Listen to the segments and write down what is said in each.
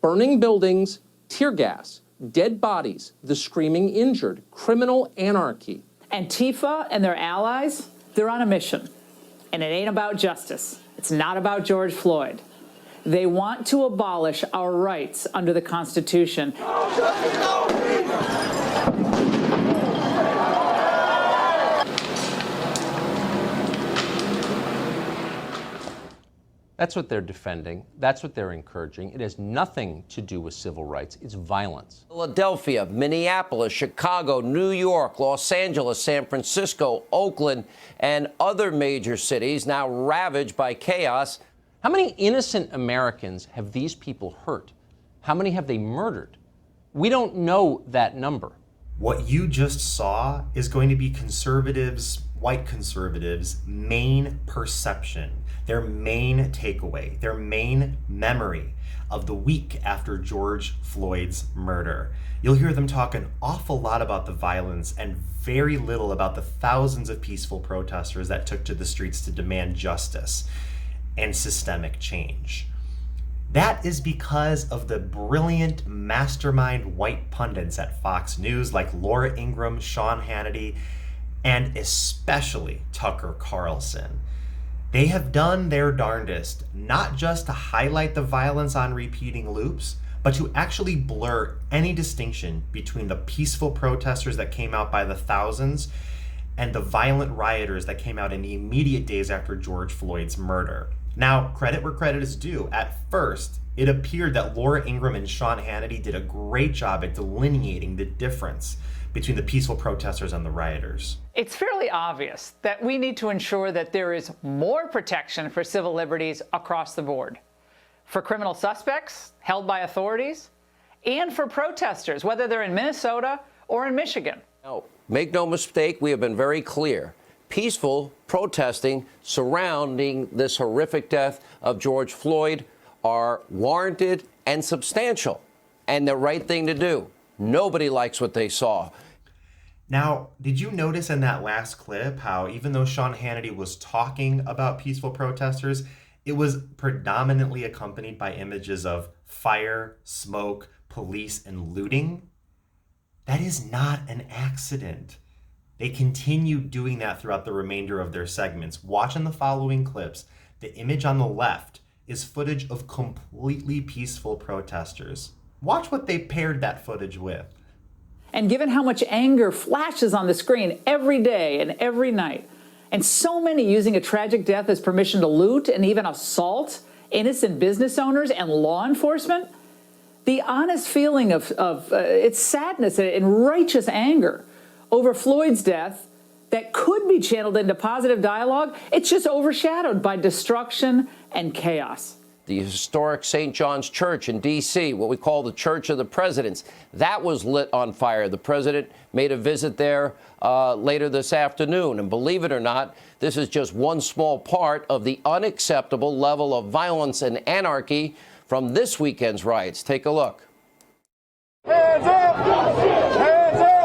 Burning buildings, tear gas, dead bodies, the screaming injured, criminal anarchy. Antifa and their allies, they're on a mission. And it ain't about justice. It's not about George Floyd. They want to abolish our rights under the Constitution. That's what they're defending. That's what they're encouraging. It has nothing to do with civil rights. It's violence. Philadelphia, Minneapolis, Chicago, New York, Los Angeles, San Francisco, Oakland, and other major cities now ravaged by chaos. How many innocent Americans have these people hurt? How many have they murdered? We don't know that number. What you just saw is going to be conservatives, white conservatives' main perception, their main takeaway, their main memory of the week after George Floyd's murder. You'll hear them talk an awful lot about the violence and very little about the thousands of peaceful protesters that took to the streets to demand justice and systemic change. That is because of the brilliant mastermind white pundits at Fox News like Laura Ingraham, Sean Hannity, and especially Tucker Carlson. They have done their darndest not just to highlight the violence on repeating loops, but to actually blur any distinction between the peaceful protesters that came out by the thousands and the violent rioters that came out in the immediate days after George Floyd's murder. Now, credit where credit is due. At first, it appeared that Laura Ingraham and Sean Hannity did a great job at delineating the difference between the peaceful protesters and the rioters. It's fairly obvious that we need to ensure that there is more protection for civil liberties across the board. For criminal suspects held by authorities, and for protesters, whether they're in Minnesota or in Michigan. Now, make no mistake, we have been very clear. Peaceful protesting surrounding this horrific death of George Floyd are warranted and substantial, and the right thing to do. Nobody likes what they saw. Now, did you notice in that last clip how even though Sean Hannity was talking about peaceful protesters, it was predominantly accompanied by images of fire, smoke, police, and looting? That is not an accident. They continue doing that throughout the remainder of their segments. Watch in the following clips. The image on the left is footage of completely peaceful protesters. Watch what they paired that footage with. And given how much anger flashes on the screen every day and every night, and so many using a tragic death as permission to loot and even assault innocent business owners and law enforcement, the honest feeling of it's sadness and righteous anger over Floyd's death that could be channeled into positive dialogue, it's just overshadowed by destruction and chaos. The historic St. John's Church in D.C., what we call the Church of the Presidents, that was lit on fire. The president made a visit there later this afternoon. And believe it or not, this is just one small part of the unacceptable level of violence and anarchy from this weekend's riots. Take a look. Hands up! Hands up!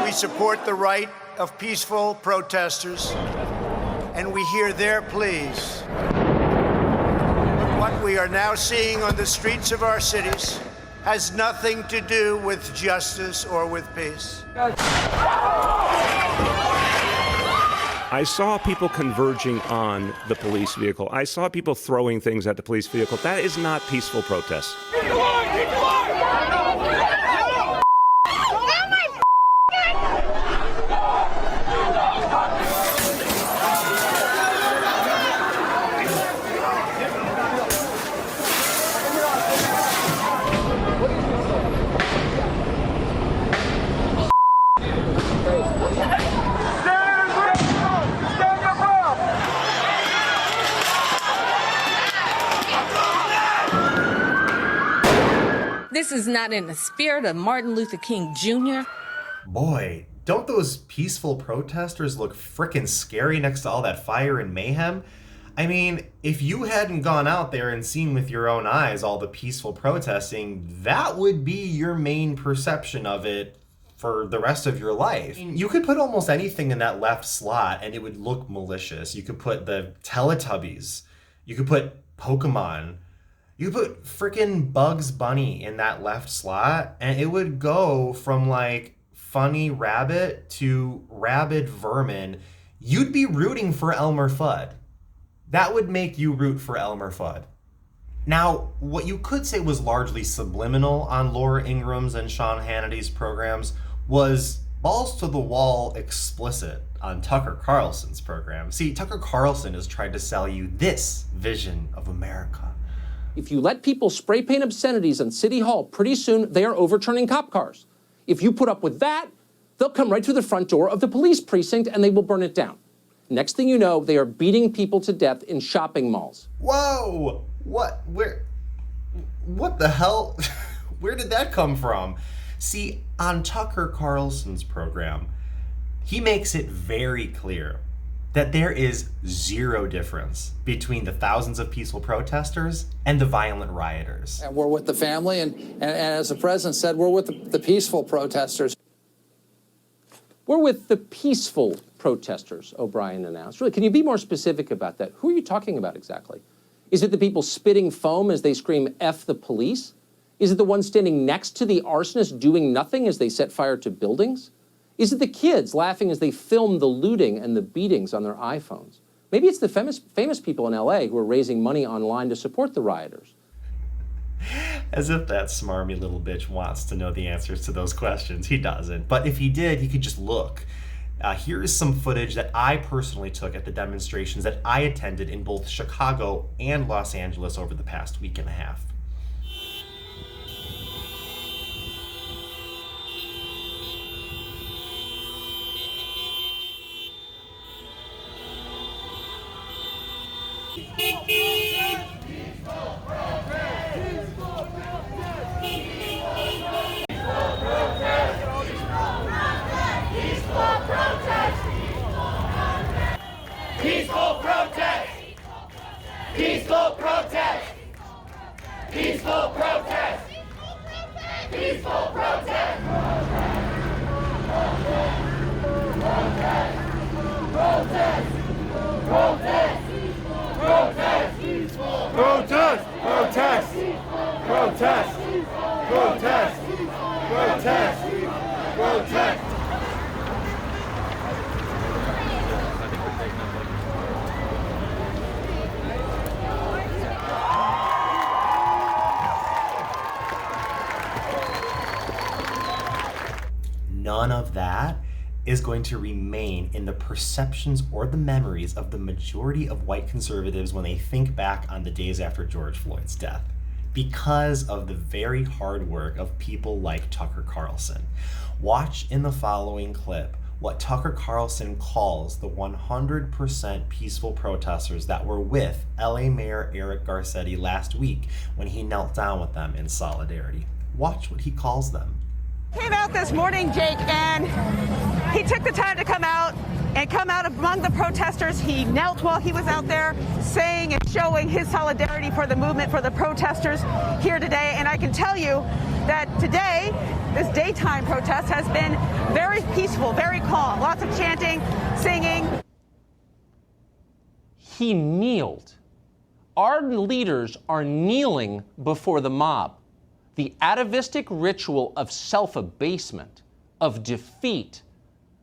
We support the right of peaceful protesters, and we hear their pleas. But what we are now seeing on the streets of our cities has nothing to do with justice or with peace. I saw people converging on the police vehicle. I saw people throwing things at the police vehicle. That is not peaceful protest. This is not in the spirit of Martin Luther King Jr. Boy, don't those peaceful protesters look frickin' scary next to all that fire and mayhem? I mean, if you hadn't gone out there and seen with your own eyes all the peaceful protesting, that would be your main perception of it for the rest of your life. You could put almost anything in that left slot and it would look malicious. You could put the Teletubbies. You could put Pokemon. You could put freaking Bugs Bunny in that left slot and it would go from like funny rabbit to rabid vermin. You'd be rooting for Elmer Fudd. That would make you root for Elmer Fudd. Now, what you could say was largely subliminal on Laura Ingram's and Sean Hannity's programs was balls to the wall explicit on Tucker Carlson's program. See, Tucker Carlson has tried to sell you this vision of America. If you let people spray paint obscenities on City Hall, pretty soon they are overturning cop cars. If you put up with that, they'll come right through the front door of the police precinct and they will burn it down. Next thing you know, they are beating people to death in shopping malls. Whoa! What the hell? Where did that come from? See, on Tucker Carlson's program, he makes it very clear that there is zero difference between the thousands of peaceful protesters and the violent rioters. And we're with the family, and as the president said, we're with the peaceful protesters. We're with the peaceful protesters, O'Brien announced. Really, can you be more specific about that? Who are you talking about exactly? Is it the people spitting foam as they scream, F the police? Is it the ones standing next to the arsonists doing nothing as they set fire to buildings? Is it the kids laughing as they film the looting and the beatings on their iPhones? Maybe it's the famous people in LA who are raising money online to support the rioters. As if that smarmy little bitch wants to know the answers to those questions. He doesn't. But if he did, he could just look. Here is some footage that I personally took at the demonstrations that I attended in both Chicago and Los Angeles over the past week and a half. Peaceful protest! Peaceful protest! Peaceful protest! Peaceful protest! Protest! Protest! Protest! Protest! Protest! Protest! Protest! Protest! Protest! None of that is going to remain in the perceptions or the memories of the majority of white conservatives when they think back on the days after George Floyd's death, because of the very hard work of people like Tucker Carlson. Watch in the following clip what Tucker Carlson calls the 100% peaceful protesters that were with LA Mayor Eric Garcetti last week when he knelt down with them in solidarity. Watch what he calls them. Came out this morning, Jake, and he took the time to come out among the protesters. He knelt while he was out there saying and showing his solidarity for the movement, for the protesters here today. And I can tell you that today, this daytime protest has been very peaceful, very calm, lots of chanting, singing. He kneeled. Our leaders are kneeling before the mob. The atavistic ritual of self-abasement, of defeat.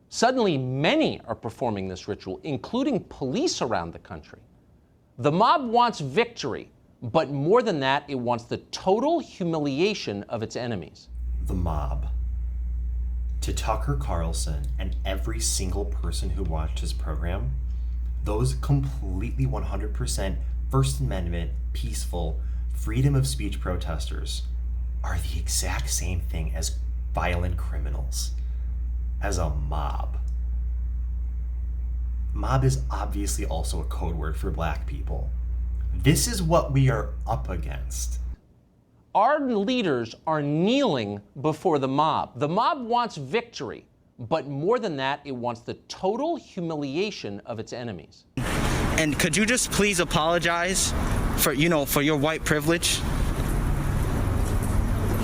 Suddenly, many are performing this ritual, including police around the country. The mob wants victory, but more than that, it wants the total humiliation of its enemies. The mob. To Tucker Carlson and every single person who watched his program, those completely 100% First Amendment, peaceful, freedom of speech protesters are the exact same thing as violent criminals, as a mob. Mob is obviously also a code word for black people. This is what we are up against. Our leaders are kneeling before the mob. The mob wants victory, but more than that, it wants the total humiliation of its enemies. And could you just please apologize for your white privilege?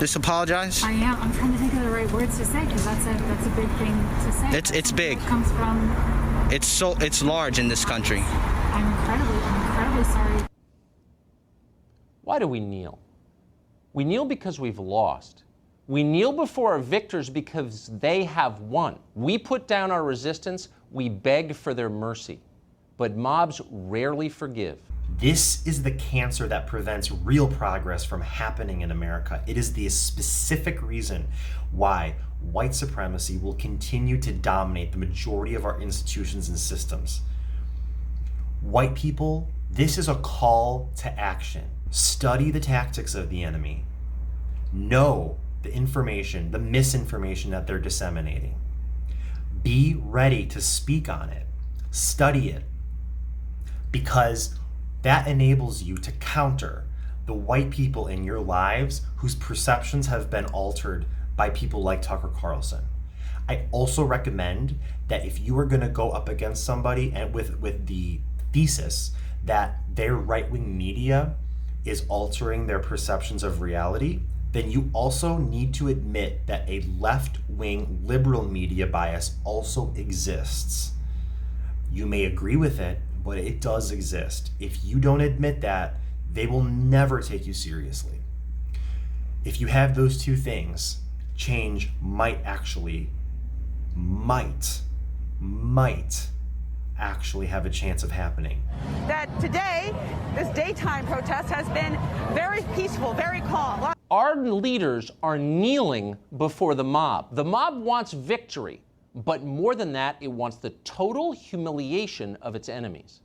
Just apologize. I am. I'm trying to think of the right words to say because that's a big thing to say. It's big. It comes from. It's large in this country. I'm incredibly sorry. Why do we kneel? We kneel because we've lost. We kneel before our victors because they have won. We put down our resistance. We beg for their mercy. But mobs rarely forgive. This is the cancer that prevents real progress from happening in America. It is the specific reason why white supremacy will continue to dominate the majority of our institutions and systems. White people, this is a call to action. Study the tactics of the enemy. Know the information, the misinformation that they're disseminating. Be ready to speak on it. Study it. Because that enables you to counter the white people in your lives whose perceptions have been altered by people like Tucker Carlson. I also recommend that if you are going to go up against somebody and with the thesis that their right-wing media is altering their perceptions of reality, then you also need to admit that a left-wing liberal media bias also exists. You may agree with it, but it does exist. If you don't admit that, they will never take you seriously. If you have those two things, change might actually have a chance of happening. That today, this daytime protest has been very peaceful, very calm. Our leaders are kneeling before the mob. The mob wants victory, but more than that, it wants the total humiliation of its enemies.